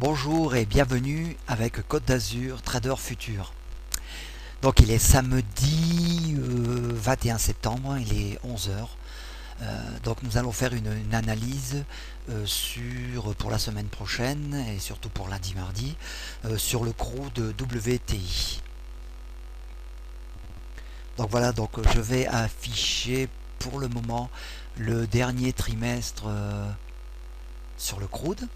Bonjour et bienvenue avec Côte d'Azur Trader Futur. Donc il est samedi 21 septembre, il est 11 heures. Donc nous allons faire une analyse pour la semaine prochaine et surtout pour lundi mardi sur le CRU de WTI. Donc voilà, donc je vais afficher pour le moment le dernier trimestre sur le crude.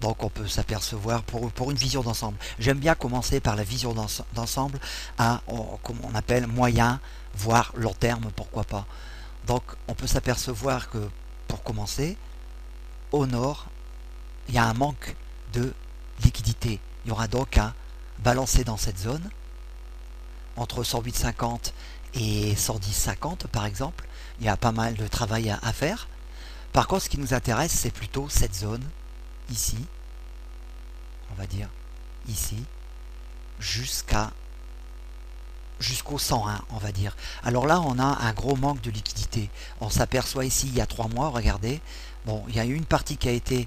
Donc on peut s'apercevoir pour une vision d'ensemble. J'aime bien commencer par la vision d'ensemble comme on appelle moyen, voire long terme, pourquoi pas. Donc on peut s'apercevoir que pour commencer, au nord, il y a un manque de liquidité. Il y aura donc un balancé dans cette zone, entre 108,50 et 110,50 par exemple. Il y a pas mal de travail à faire. Par contre, ce qui nous intéresse, c'est plutôt cette zone ici, on va dire ici, jusqu'au 101, on va dire. Alors là, on a un gros manque de liquidité. On s'aperçoit ici, il y a 3 mois, regardez, bon, il y a eu une partie qui a été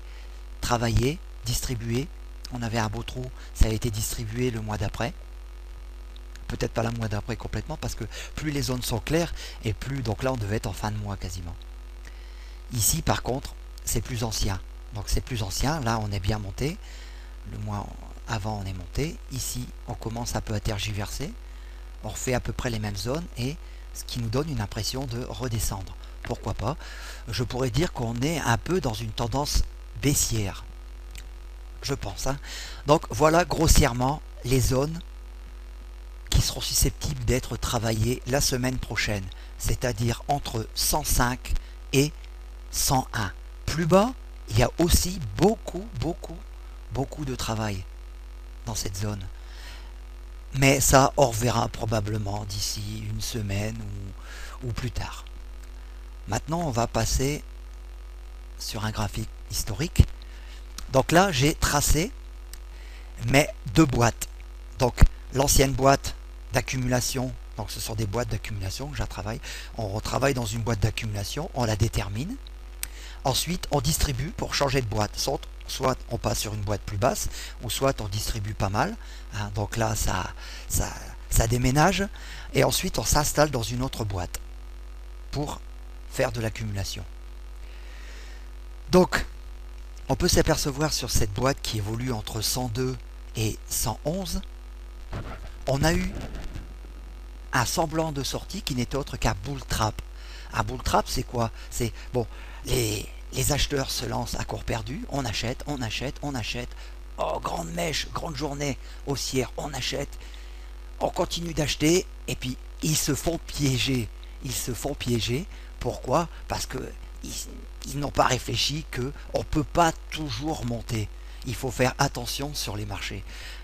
travaillée, distribuée. On avait un beau trou, ça a été distribué le mois d'après. Peut-être pas le mois d'après complètement, parce que plus les zones sont claires, et plus, donc là, on devait être en fin de mois quasiment. Ici, par contre, c'est plus ancien. Donc c'est plus ancien, là on est bien monté, le mois avant on est monté, ici on commence un peu à tergiverser, on refait à peu près les mêmes zones et ce qui nous donne une impression de redescendre. Pourquoi pas? Je pourrais dire qu'on est un peu dans une tendance baissière, je pense. Donc voilà grossièrement les zones qui seront susceptibles d'être travaillées la semaine prochaine, c'est-à-dire entre 105 et 101. Plus bas, il y a aussi beaucoup de travail dans cette zone. Mais ça, on reverra probablement d'ici une semaine ou plus tard. Maintenant, on va passer sur un graphique historique. Donc là, j'ai tracé mes deux boîtes. Donc, l'ancienne boîte d'accumulation, donc ce sont des boîtes d'accumulation que je travaille. On travaille dans une boîte d'accumulation, on la détermine. Ensuite, on distribue pour changer de boîte. Soit on passe sur une boîte plus basse, ou soit on distribue pas mal. Donc là, ça déménage. Et ensuite, on s'installe dans une autre boîte pour faire de l'accumulation. Donc, on peut s'apercevoir sur cette boîte qui évolue entre 102 et 111. On a eu un semblant de sortie qui n'était autre qu'un bull trap. Un bull trap, c'est quoi? C'est bon, les acheteurs se lancent à court perdu, on achète. Oh, grande mèche, grande journée haussière, on achète. On continue d'acheter et puis ils se font piéger. Pourquoi? Parce que ils n'ont pas réfléchi qu'on ne peut pas toujours monter. Il faut faire attention sur les marchés.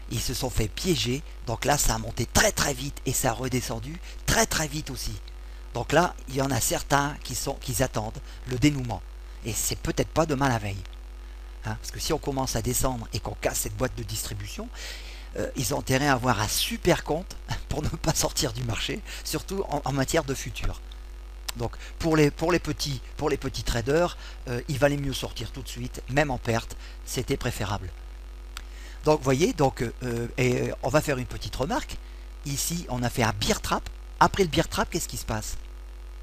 Ils se sont fait piéger, donc là ça a monté très vite et ça a redescendu très vite aussi. Donc là, il y en a certains qui attendent le dénouement. Et c'est peut-être pas demain la veille. Parce que si on commence à descendre et qu'on casse cette boîte de distribution, ils ont intérêt à avoir un super compte pour ne pas sortir du marché, surtout en matière de futur. Donc pour les petits traders, il valait mieux sortir tout de suite, même en perte, c'était préférable. Donc vous voyez, et on va faire une petite remarque. Ici, on a fait un bear trap. Après le bear trap, qu'est-ce qui se passe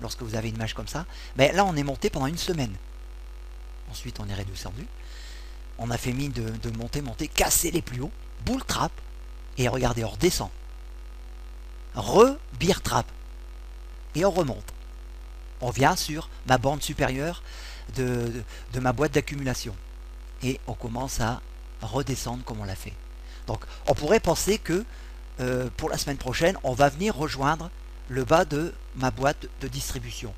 lorsque vous avez une image comme ça? Là, on est monté pendant une semaine. Ensuite, on est redescendu. On a fait mine de monter, casser les plus hauts, bull trap, et regardez, on redescend. Bear trap. Et on remonte. On vient sur ma bande supérieure de ma boîte d'accumulation. Et on commence à redescendre comme on l'a fait. Donc, on pourrait penser que pour la semaine prochaine, on va venir rejoindre le bas de ma boîte de distribution,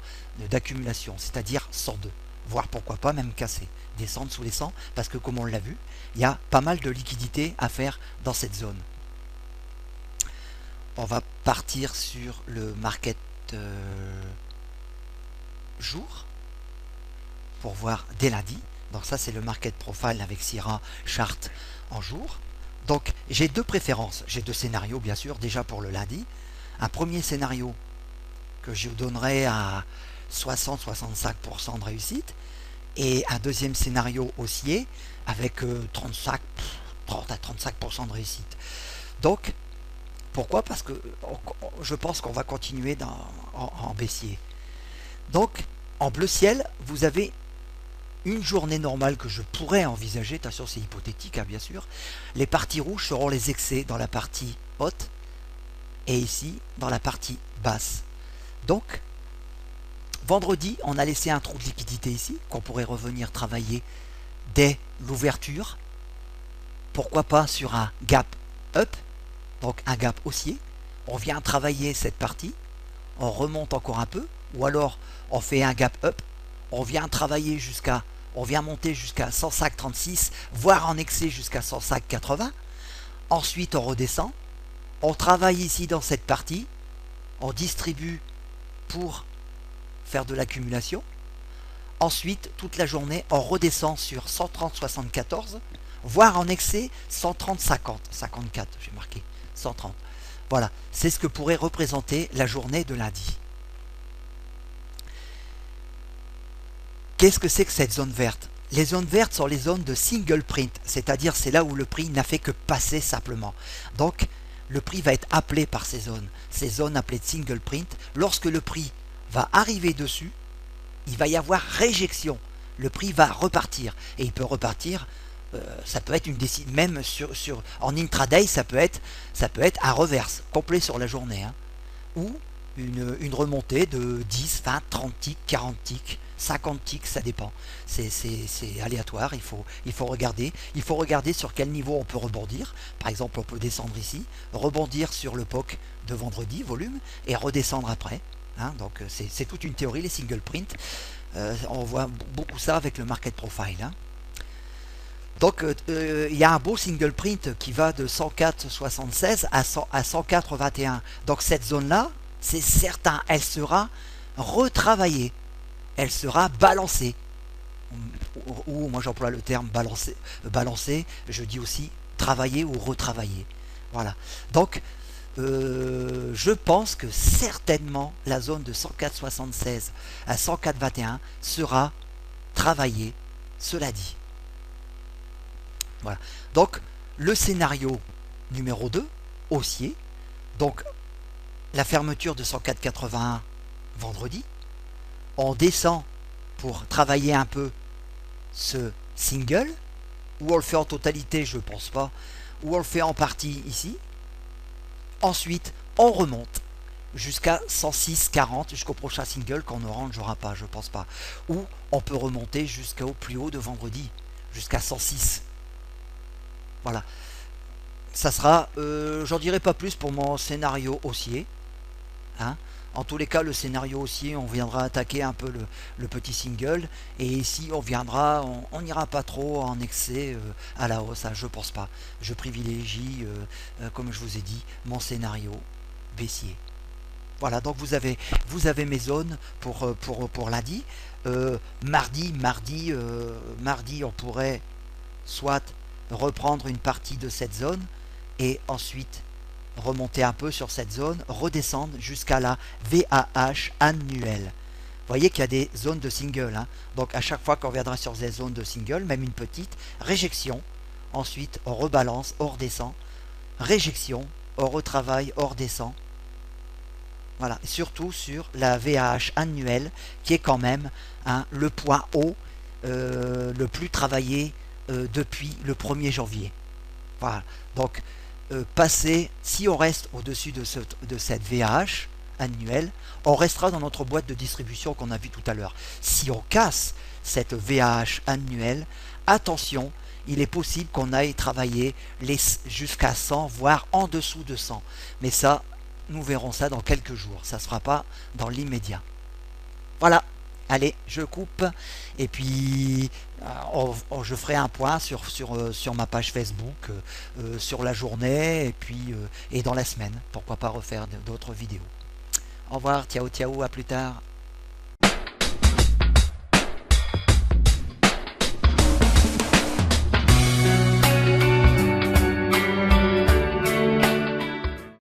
d'accumulation, c'est-à-dire 102, voire pourquoi pas même casser, descendre sous les 100, parce que comme on l'a vu, il y a pas mal de liquidités à faire dans cette zone. On va partir sur le market jour, pour voir dès lundi. Donc ça c'est le market profile avec Sierra Chart en jour. Donc j'ai deux préférences, j'ai deux scénarios bien sûr, déjà pour le lundi. Un premier scénario que je donnerai à 60-65% de réussite, et un deuxième scénario haussier avec 35, 30 à 35% de réussite. Donc, pourquoi? Parce que je pense qu'on va continuer en baissier. Donc, en bleu ciel, vous avez une journée normale que je pourrais envisager. Attention, c'est hypothétique, hein, bien sûr. Les parties rouges seront les excès dans la partie haute et ici dans la partie basse. Donc, vendredi, on a laissé un trou de liquidité ici qu'on pourrait revenir travailler dès l'ouverture. Pourquoi pas sur un gap up, donc un gap haussier. On vient travailler cette partie, on remonte encore un peu, ou alors on fait un gap up, on vient travailler on vient monter jusqu'à 105,36, voire en excès jusqu'à 105,80. Ensuite, on redescend, on travaille ici dans cette partie, on distribue pour faire de l'accumulation. Ensuite, toute la journée, on redescend sur 130,74, voire en excès 130,50, 54, j'ai marqué 130. Voilà, c'est ce que pourrait représenter la journée de lundi. Qu'est-ce que c'est que cette zone verte? Les zones vertes sont les zones de single print, c'est-à-dire c'est là où le prix n'a fait que passer simplement. Donc, le prix va être appelé par ces zones appelées de single print. Lorsque le prix va arriver dessus, il va y avoir réjection. Le prix va repartir. Et il peut repartir, ça peut être une décision, même en intraday, ça peut être un reverse complet sur la journée. Hein, ou une remontée de 10, 20, 30 ticks, 40 ticks, 50 ticks, ça dépend. C'est aléatoire, il faut regarder. Il faut regarder sur quel niveau on peut rebondir. Par exemple, on peut descendre ici, rebondir sur le POC de vendredi, volume, et redescendre après. Hein, donc c'est toute une théorie, les single print. On voit beaucoup ça avec le market profile. Hein. Donc il y a un beau single print qui va de 104,76 à 104,21. Donc cette zone-là, c'est certain, elle sera retravaillée. Elle sera balancée. Ou moi j'emploie le terme balancer, je dis aussi travailler ou retravailler. Voilà. Donc je pense que certainement la zone de 104,76 à 104,21 sera travaillée, cela dit. Voilà. Donc le scénario numéro 2, haussier, donc la fermeture de 104,81 vendredi, on descend pour travailler un peu ce single, ou on le fait en totalité, je ne pense pas, ou on le fait en partie ici. Ensuite, on remonte jusqu'à 106,40, jusqu'au prochain single qu'on ne rangera pas, je ne pense pas. Ou on peut remonter jusqu'au plus haut de vendredi, jusqu'à 106. Voilà. Ça sera, j'en dirai pas plus pour mon scénario haussier. Hein. En tous les cas, le scénario haussier, on viendra attaquer un peu le petit single. Et ici, on n'ira pas trop en excès à la hausse. Hein, je pense pas. Je privilégie, comme je vous ai dit, mon scénario baissier. Voilà, donc vous avez mes zones pour lundi. Mardi, on pourrait soit reprendre une partie de cette zone et ensuite remonter un peu sur cette zone, redescendre jusqu'à la VAH annuelle. Vous voyez qu'il y a des zones de single. Hein. Donc à chaque fois qu'on viendra sur des zones de single, même une petite, réjection. Ensuite, on rebalance, on redescend. Réjection, on retravaille, on redescend. Voilà, surtout sur la VAH annuelle, qui est quand même le point haut le plus travaillé depuis le 1er janvier. Voilà, donc si on reste au-dessus de cette VAH annuelle, on restera dans notre boîte de distribution qu'on a vu tout à l'heure. Si on casse cette VAH annuelle, attention, il est possible qu'on aille travailler jusqu'à 100, voire en dessous de 100. Mais ça, nous verrons ça dans quelques jours. Ça ne se fera pas dans l'immédiat. Voilà. Allez, je coupe et puis je ferai un point sur ma page Facebook, sur la journée et puis et dans la semaine. Pourquoi pas refaire d'autres vidéos. Au revoir, ciao, ciao, à plus tard.